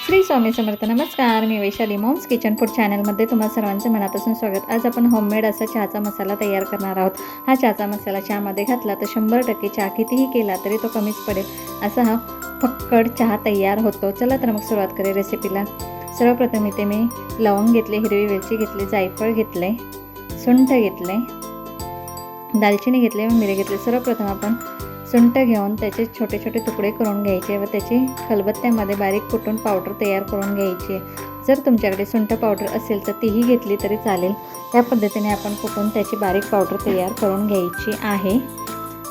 श्री स्वामी समर्थ. नमस्कार, मी Vaishali moms kitchen food चॅनलमध्ये तुम्हा सर्वांचं मनापासून स्वागत. आज आपण होममेड असा चहाचा मसाला तयार करणार आहोत. हा चहाचा मसाला चहामध्ये घातला तर 100% चहा कितीही केला तरी तो कमीच पडेल असा हा फक्कड चहा तयार होतो. चला तर मग सुरुवात करूया रेसिपीला. सर्वप्रथम इथे मी लवंग घेतले, हिरवी वेलची घेतली, जायफळ घेतले, सुंठ घेतले, दालचिनी घेतले व मिरे घेतले. सर्वप्रथम आपण सुंठ घेऊन त्याचे छोटे छोटे तुकडे करून घ्यायचे व त्याची खलबत्त्यामध्ये बारीक कुटून पावडर तयार करून घ्यायची. जर तुमच्याकडे सुंठ पावडर असेल तर तीही घेतली तरी चालेल. त्या पद्धतीने आपण कुटून त्याची बारीक पावडर तयार करून घ्यायची आहे.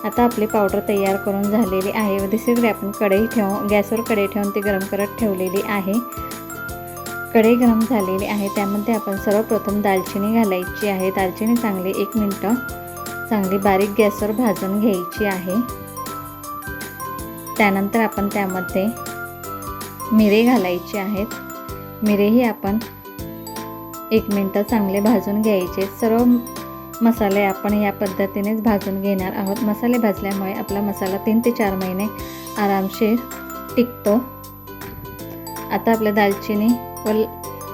आता आपली पावडर तयार करून झालेली आहे व दुसरीकडे आपण कढई गॅसवर कढई ठेवून ती गरम करत ठेवलेली आहे. कढई गरम झालेली आहे, त्यामध्ये आपण सर्वप्रथम दालचिनी घालायची आहे. दालचिनी चांगली 1 मिनिट चांगली बारीक गॅसवर भाजून घ्यायची आहे. त्यानंतर आपण त्यामध्ये मिरे घालायचे आहेत. मिरेही आपण 1 मिनिट चांगले भाजून घ्यायचे. सर्व मसाले आपण या पद्धतीनेच भाजून घेणार आहोत. मसाले भाजल्यामुळे आपला मसाला 3 ते 4 महिने आरामशीर टिकतो. आता आपल्या दालचिनी व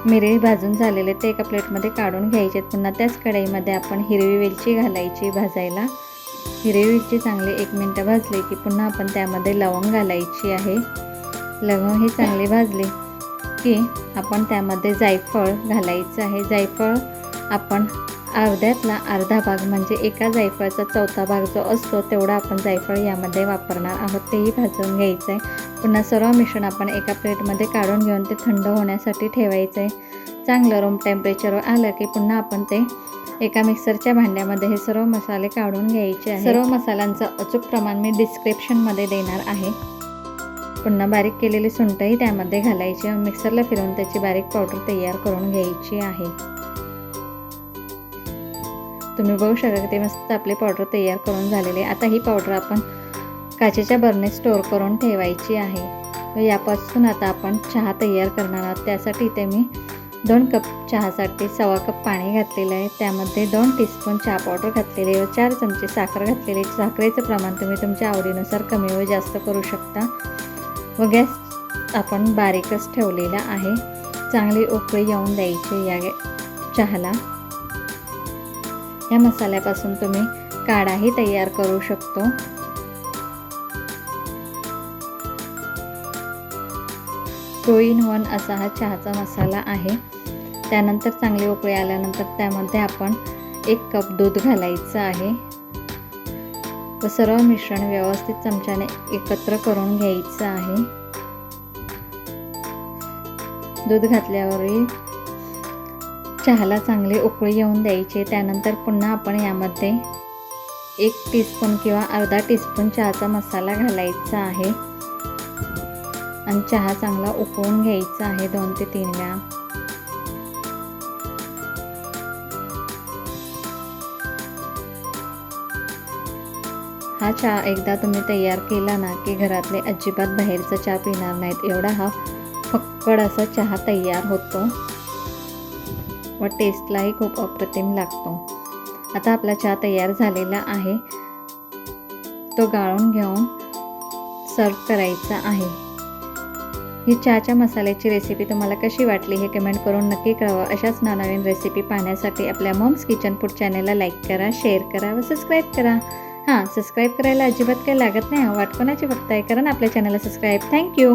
मिरे भाजून झालेले ते एका प्लेटमध्ये काढून घ्यायचे. पुन्हा त्याच कढईमध्ये आपण हिरवी वेलची घालायची भाजायला. हिरवी वेलची चांगली 1 मिनिट भाजली की पुन्हा आपण त्यामध्ये लवंग घालायची आहे. लवंग ही चांगली भाजली की आपण त्यामध्ये जायफळ घालायचं आहे. जायफळ आपण अर्ध्यातला अर्धा भाग म्हणजे एका जायफळाचा चौथा भाग जो असतो तेवढा आपण जायफळ यामध्ये वापरणार आहोत. तेही भाजून घ्यायचं आहे. पुन्हा सर्व मिश्रण आपण एका प्लेटमध्ये काढून घेऊन ते थंड होण्यासाठी ठेवायचं आहे. चांगलं रूम टेम्परेचरवर आलं की पुन्हा आपण ते एका मिक्सरच्या भांड्यामध्ये हे सर्व मसाले काढून घ्यायचे आहे. सर्व मसाल्यांचं अचूक प्रमाण मी डिस्क्रिप्शनमध्ये देणार आहे. पुन्हा बारीक केलेली सुंठही त्यामध्ये घालायची व मिक्सरला फिरवून त्याची बारीक पावडर तयार करून घ्यायची आहे. तुम्ही बघू शकता की ते मस्त आपली पावडर तयार करून झालेली आहे. आता ही पावडर आपण काचेच्या बरणीत स्टोअर करून ठेवायची आहे. व यापासून आता आपण चहा तयार करणार आहोत. त्यासाठी इथे मी 2 कप चहासाठी 1.25 कप पाणी घातलेलं आहे. त्यामध्ये 2 टीस्पून चहा पावडर घातलेली व 4 चमचे साखर घातलेली. साखरेचं प्रमाण तुम्ही तुमच्या आवडीनुसार कमी व जास्त करू शकता. व गॅस आपण बारीकच ठेवलेला आहे. चांगली उकळी येऊन द्यायची या चहाला. या मसाल्यापासून तुम्ही काढाही तयार करू शकतो. टू इन वन असा हा चहाचा मसाला आहे. त्यानंतर चांगली उकळी आल्यानंतर त्यामध्ये आपण 1 कप दूध घालायचं आहे व सर्व मिश्रण व्यवस्थित चमच्याने एकत्र करून घ्यायचं आहे. दूध घातल्यावरही चहाला चांगली उकळी येऊन द्यायची. त्यानंतर पुन्हा आपण यामध्ये 1 टीस्पून किंवा अर्धा टीस्पून चहाचा मसाला घालायचा आहे आणि चहा चांगला उकळून घ्यायचा आहे 2 ते 3 वेळा. हा चहा एकदा तुम्ही तयार केला ना की घरातले अजिबात बाहेरचा चहा पिणार नाहीत. एवढा हा फक्कड असा चहा तयार होतो व टेस्टलाही खूप अप्रतिम लागतो. आता आपला चहा तयार झालेला आहे. तो गाळून घेऊन सर्व करायचा आहे. ही चहाच्या मसाल्याची रेसिपी तुम्हाला कशी वाटली हे कमेंट करून नक्की कळवा. अशाच नवनवीन रेसिपी पाहण्यासाठी आपल्या मॉम्स किचन फूड चॅनलला लाईक करा, शेअर करा व सबस्क्राईब करा. सबस्क्राईब करायला अजिबात काही लागत नाही. वाट कोणाची बघताय, कारण आपल्या चॅनलला सबस्क्राईब. थँक्यू.